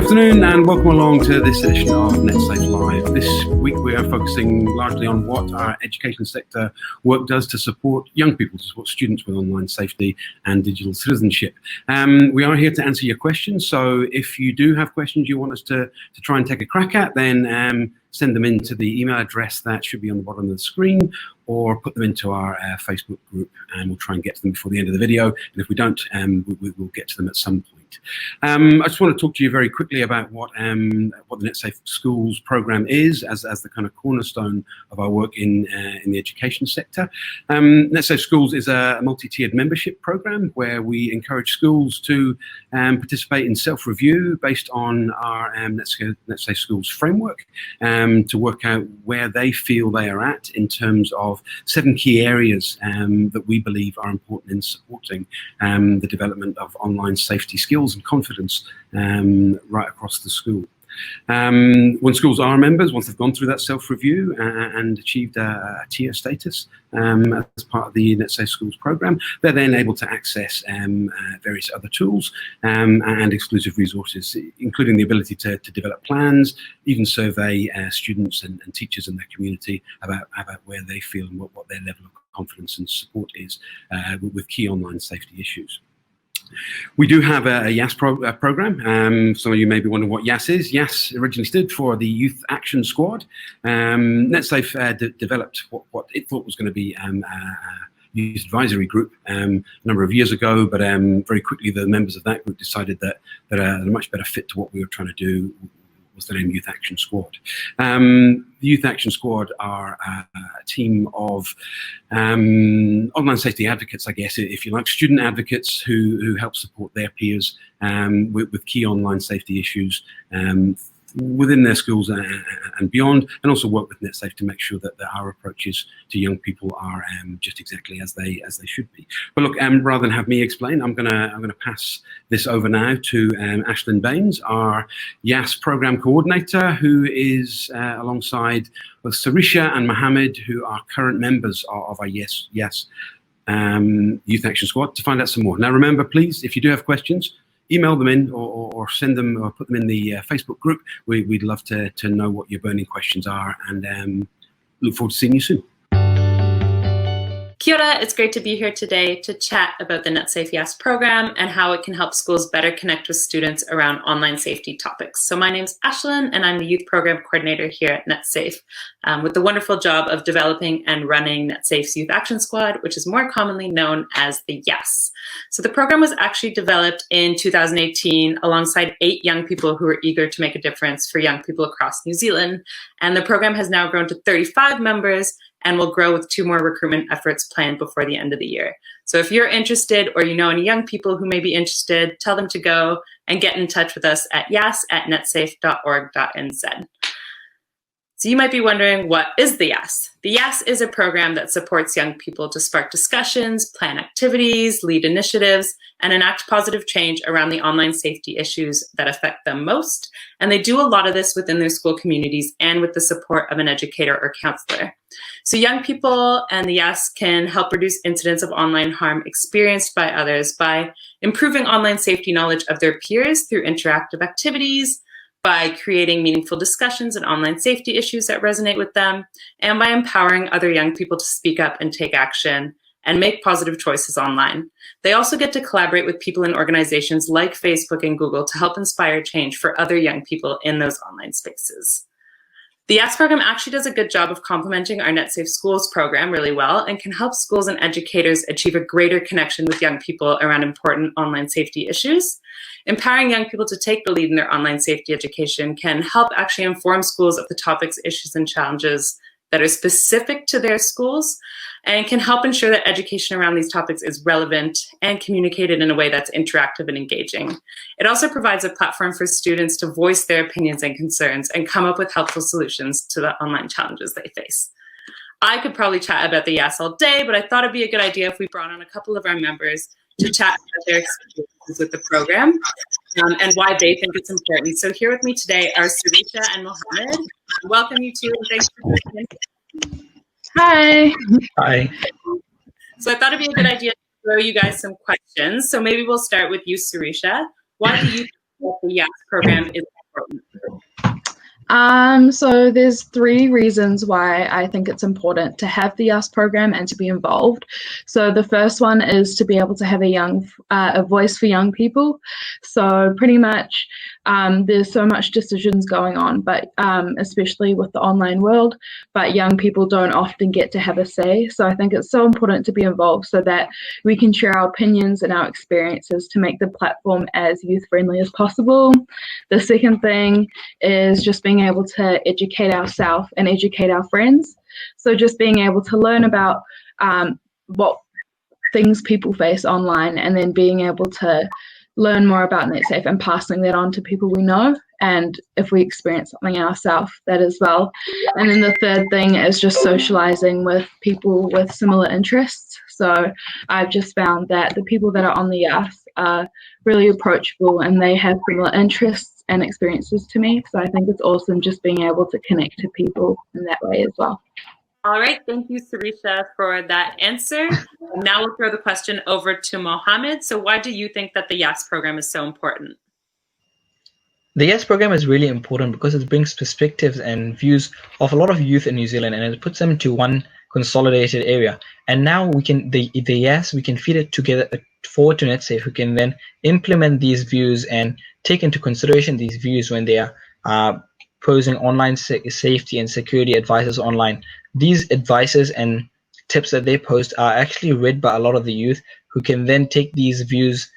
afternoon and welcome along to this edition of Netsafe Live. This week we are focusing largely on what our education sector work does to support young people, to support students with online safety and digital citizenship. We are here to answer your questions, so if you do have questions you want us to try and take a crack at, then send them into the email address that should be on the bottom of the screen, or put them into our Facebook group and we'll try and get to them before the end of the video. And if we don't, we'll get to them at some point. I just want to talk to you very quickly about what the Netsafe Schools program is as the kind of cornerstone of our work in the education sector. Netsafe Schools is a multi-tiered membership program where we encourage schools to participate in self-review based on our Netsafe Schools framework, to work out where they feel they are at in terms of 7 key areas that we believe are important in supporting the development of online safety skills and confidence right across the school. When schools are members, once they've gone through that self-review and achieved a tier status as part of the Netsafe Schools program, they're then able to access various other tools and exclusive resources, including the ability to develop plans, even survey students and teachers in their community about where they feel and what their level of confidence and support is with key online safety issues. We do have a YAS program. Some of you may be wondering what YAS is. YAS originally stood for the Youth Action Squad. Netsafe developed what it thought was going to be a youth advisory group a number of years ago, but very quickly the members of that group decided that a much better fit to what we were trying to do was the name Youth Action Squad. The Youth Action Squad are a team of online safety advocates, I guess, if you like, student advocates who help support their peers with key online safety issues within their schools and beyond, and also work with Netsafe to make sure that our approaches to young people are just exactly as they should be. But look, rather than have me explain, I'm gonna pass this over now to Ashlyn Baines, our YAS program coordinator, who is alongside both Sarisha and Mohammed, who are current members of our YAS Youth Action Squad, to find out some more. Now remember, please, if you do have questions, email them in or send them or put them in the Facebook group. We'd love to know what your burning questions are, and look forward to seeing you soon. Kia ora, it's great to be here today to chat about the Netsafe YAS program and how it can help schools better connect with students around online safety topics. So my name's Ashlyn and I'm the Youth Program Coordinator here at Netsafe, with the wonderful job of developing and running Netsafe's Youth Action Squad, which is more commonly known as the YAS. So the program was actually developed in 2018 alongside 8 young people who were eager to make a difference for young people across New Zealand. And the program has now grown to 35 members and will grow with 2 more recruitment efforts planned before the end of the year. So if you're interested or you know any young people who may be interested, tell them to go and get in touch with us at yas@netsafe.org.nz. So you might be wondering, what is the YAS? The YAS is a program that supports young people to spark discussions, plan activities, lead initiatives, and enact positive change around the online safety issues that affect them most. And they do a lot of this within their school communities and with the support of an educator or counselor. So young people and the YAS can help reduce incidents of online harm experienced by others by improving online safety knowledge of their peers through interactive activities, by creating meaningful discussions and online safety issues that resonate with them, and by empowering other young people to speak up and take action and make positive choices online. They also get to collaborate with people in organizations like Facebook and Google to help inspire change for other young people in those online spaces. The YAS program actually does a good job of complementing our Netsafe Schools program really well and can help schools and educators achieve a greater connection with young people around important online safety issues. Empowering young people to take the lead in their online safety education can help actually inform schools of the topics, issues, and challenges that are specific to their schools, and can help ensure that education around these topics is relevant and communicated in a way that's interactive and engaging. It also provides a platform for students to voice their opinions and concerns and come up with helpful solutions to the online challenges they face. I could probably chat about the YAS all day, but I thought it'd be a good idea if we brought on a couple of our members to chat about their experiences with the program and why they think it's important. So here with me today are Sarisha and Mohammed. Welcome you two, and thanks for joining in. Hi. Hi. So I thought it'd be a good idea to throw you guys some questions. So maybe we'll start with you, Sarisha. Why do you think that the YAS program is important? So there's 3 reasons why I think it's important to have the YAS program and to be involved. So the first one is to be able to have a voice for young people. So pretty much there's so much decisions going on, but especially with the online world, but young people don't often get to have a say. So I think it's so important to be involved so that we can share our opinions and our experiences to make the platform as youth friendly as possible. The second thing is just being able to educate ourselves and educate our friends. So just being able to learn about what things people face online, and then being able to learn more about Netsafe and passing that on to people we know. And if we experience something ourselves, that as well. And then the third thing is just socializing with people with similar interests. So I've just found that the people that are on the YAS are really approachable and they have similar interests and experiences to me. So I think it's awesome just being able to connect to people in that way as well. All right, thank you, Sarisha, for that answer. Now we'll throw the question over to Mohammed. So why do you think that the YAS program is so important? The YES program is really important because it brings perspectives and views of a lot of youth in New Zealand, and it puts them into one consolidated area. And now we can the YES, we can feed it together forward to Netsafe, who can then implement these views and take into consideration these views when they are posing online safety and security advices online. These advices and tips that they post are actually read by a lot of the youth, who can then take these views,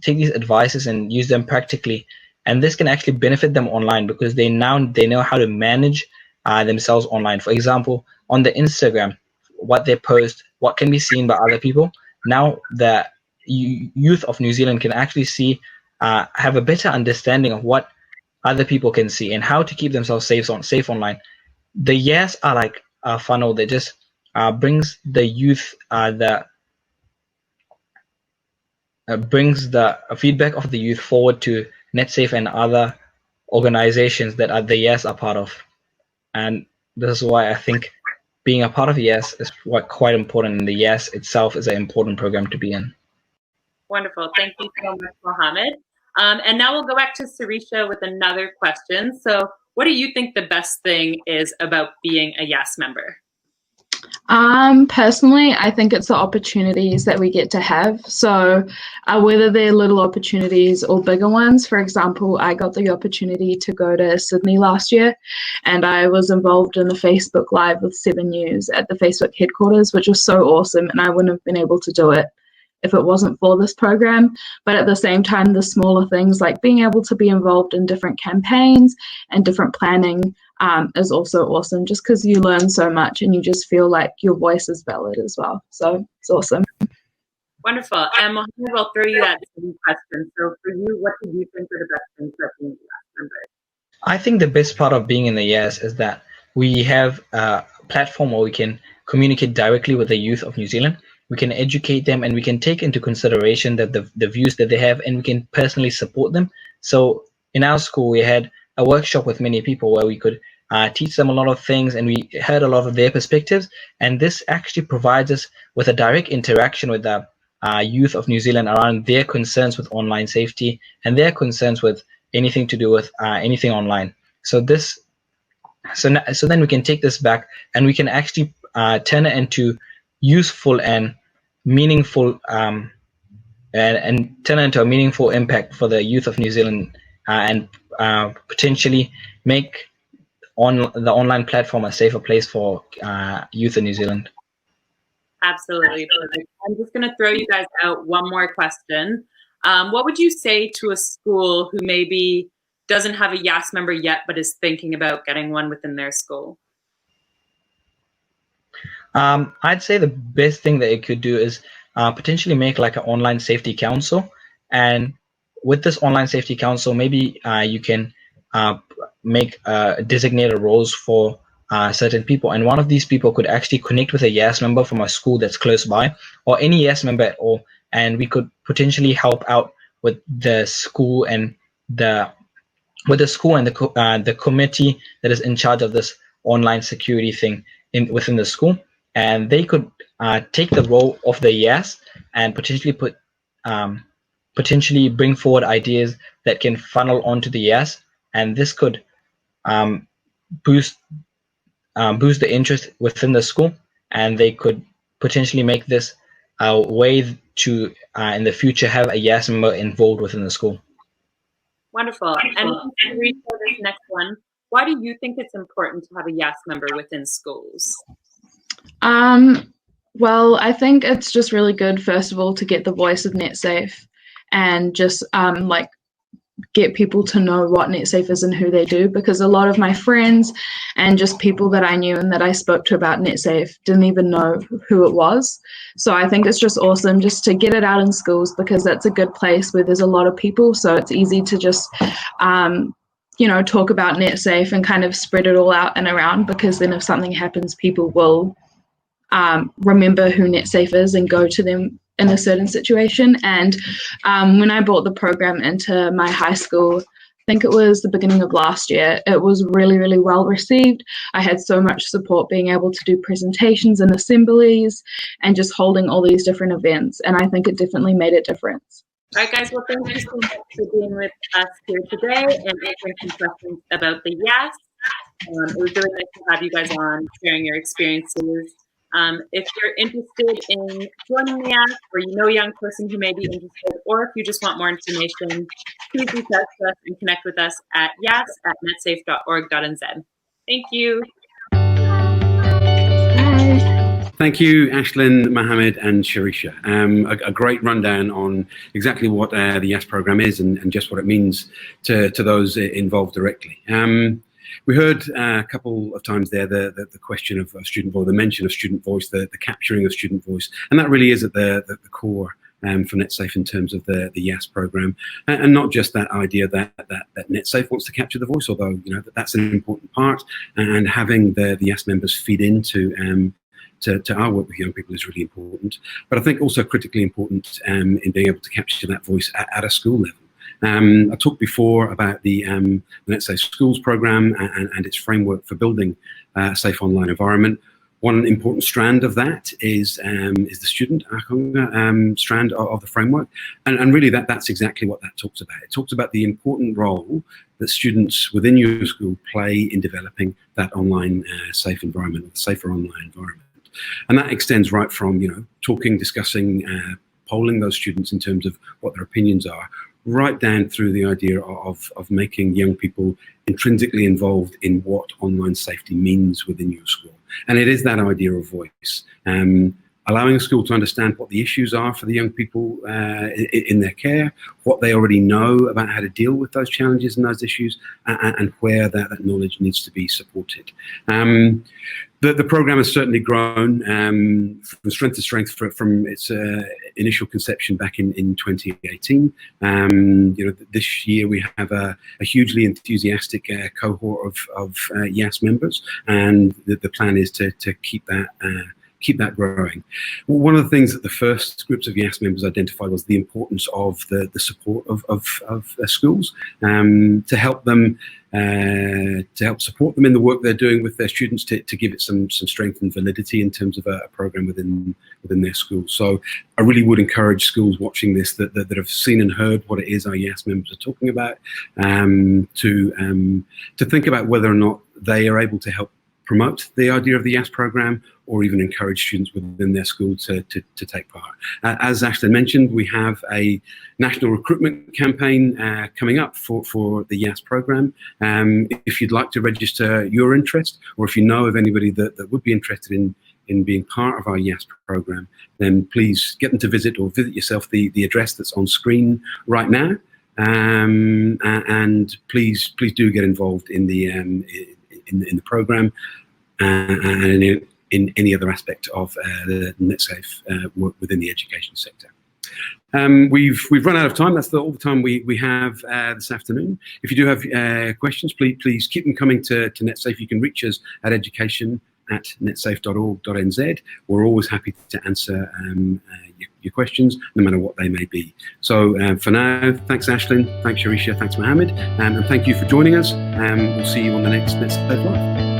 take these advices and use them practically. And this can actually benefit them online because they know how to manage themselves online. For example, on the Instagram, what they post, what can be seen by other people. Now the youth of New Zealand can actually see, have a better understanding of what other people can see and how to keep themselves safe online. The YES are like a funnel that just brings the youth brings the feedback of the youth forward to Netsafe and other organizations that the YES are part of. And this is why I think being a part of YES is quite important, and the YES itself is an important program to be in. Wonderful. Thank you so much, Mohammed. And now we'll go back to Sarisha with another question. So what do you think the best thing is about being a YES member? Personally, I think it's the opportunities that we get to have. So whether they're little opportunities or bigger ones. For example, I got the opportunity to go to Sydney last year, and I was involved in the Facebook Live with 7 News at the Facebook headquarters, which was so awesome, and I wouldn't have been able to do it if it wasn't for this program. But at the same time, the smaller things like being able to be involved in different campaigns and different planning is also awesome, just because you learn so much and you just feel like your voice is valid as well. So it's awesome. Wonderful. And Mohammed, we'll throw you that same question. So for you, what do you think are the best things about being a YES member? I think the best part of being in the YES is that we have a platform where we can communicate directly with the youth of New Zealand. We can educate them, and we can take into consideration that the views that they have, and we can personally support them. So in our school, we had a workshop with many people where we could teach them a lot of things, and we heard a lot of their perspectives. And this actually provides us with a direct interaction with the youth of New Zealand around their concerns with online safety and their concerns with anything to do with anything online. So then we can take this back, and we can actually turn it into useful and meaningful, and turn it into a meaningful impact for the youth of New Zealand, and potentially make the online platform a safer place for youth in New Zealand. Absolutely. Perfect. I'm just going to throw you guys out one more question. What would you say to a school who maybe doesn't have a YAS member yet, but is thinking about getting one within their school? I'd say the best thing that it could do is potentially make like an online safety council. And with this online safety council, maybe you can make designated roles for certain people. And one of these people could actually connect with a YES member from a school that's close by, or any YES member at all. And we could potentially help out with the school and the committee that is in charge of this online security thing within the school. And they could take the role of the YES and potentially bring forward ideas that can funnel onto the YES, and this could boost boost the interest within the school, and they could potentially make this a way to in the future have a YAS member involved within the school. Wonderful. And to read for this next one, why do you think it's important to have a YAS member within schools? Well, I think it's just really good, first of all, to get the voice of Netsafe and just like get people to know what Netsafe is and who they do, because a lot of my friends and just people that I knew and that I spoke to about Netsafe didn't even know who it was. So I think it's just awesome just to get it out in schools, because that's a good place where there's a lot of people, so it's easy to just you know, talk about Netsafe and kind of spread it all out and around, because then if something happens, people will remember who Netsafe is and go to them in a certain situation. And when I brought the program into my high school, I think it was the beginning of last year, it was really, really well received. I had so much support being able to do presentations and assemblies and just holding all these different events. And I think it definitely made a difference. All right, guys. Well, thank you so much for being with us here today and answering some questions about the YAS. It was really nice to have you guys on, sharing your experiences. If you're interested in joining the YAS, or you know a young person who may be interested, or if you just want more information, please reach out to us and connect with us at yas@netsafe.org.nz. Thank you. Bye. Thank you, Ashlyn, Mohammed, and Sharisha. A great rundown on exactly what the YAS program is and just what it means to those involved directly. We heard a couple of times there the question of student voice, the mention of student voice, the capturing of student voice, and that really is at the core for Netsafe in terms of the YAS program, and not just that idea that Netsafe wants to capture the voice, although you know that's an important part, and having the YAS members feed into to our work with young people is really important. But I think also critically important in being able to capture that voice at a school level. I talked before about the Netsafe Schools program and its framework for building a safe online environment. One important strand of that is the student strand of the framework, and really that's exactly what that talks about. It talks about the important role that students within your school play in developing that online safe environment, or the safer online environment, and that extends right from talking, discussing, polling those students in terms of what their opinions are, right down through the idea of making young people intrinsically involved in what online safety means within your school. And it is that idea of voice. Allowing a school to understand what the issues are for the young people in their care, what they already know about how to deal with those challenges and those issues, and where that knowledge needs to be supported. The program has certainly grown from strength to strength from its initial conception back in 2018. This year we have a hugely enthusiastic cohort of YAS members, and the plan is to keep that growing. One of the things that the first groups of YAS members identified was the importance of the support of schools to help them, to help support them in the work they're doing with their students, to give it some strength and validity in terms of a program within their school. So I really would encourage schools watching this that have seen and heard what it is our YAS members are talking about, to think about whether or not they are able to help promote the idea of the YAS program, or even encourage students within their school to take part. As Ashlyn mentioned, we have a national recruitment campaign coming up for the YAS program. If you'd like to register your interest, or if you know of anybody that would be interested in being part of our YAS program, then please get them to visit yourself the address that's on screen right now. And please do get involved in the program and in any other aspect of the Netsafe work within the education sector. We've run out of time. That's all the time we have this afternoon. If you do have questions, please keep them coming to Netsafe. You can reach us at education@netsafe.org.nz. We're always happy to answer your questions, no matter what they may be. So for now, thanks Ashlyn, thanks Sharisha, thanks Mohammed, and thank you for joining us. We'll see you on the next Netsafe Live.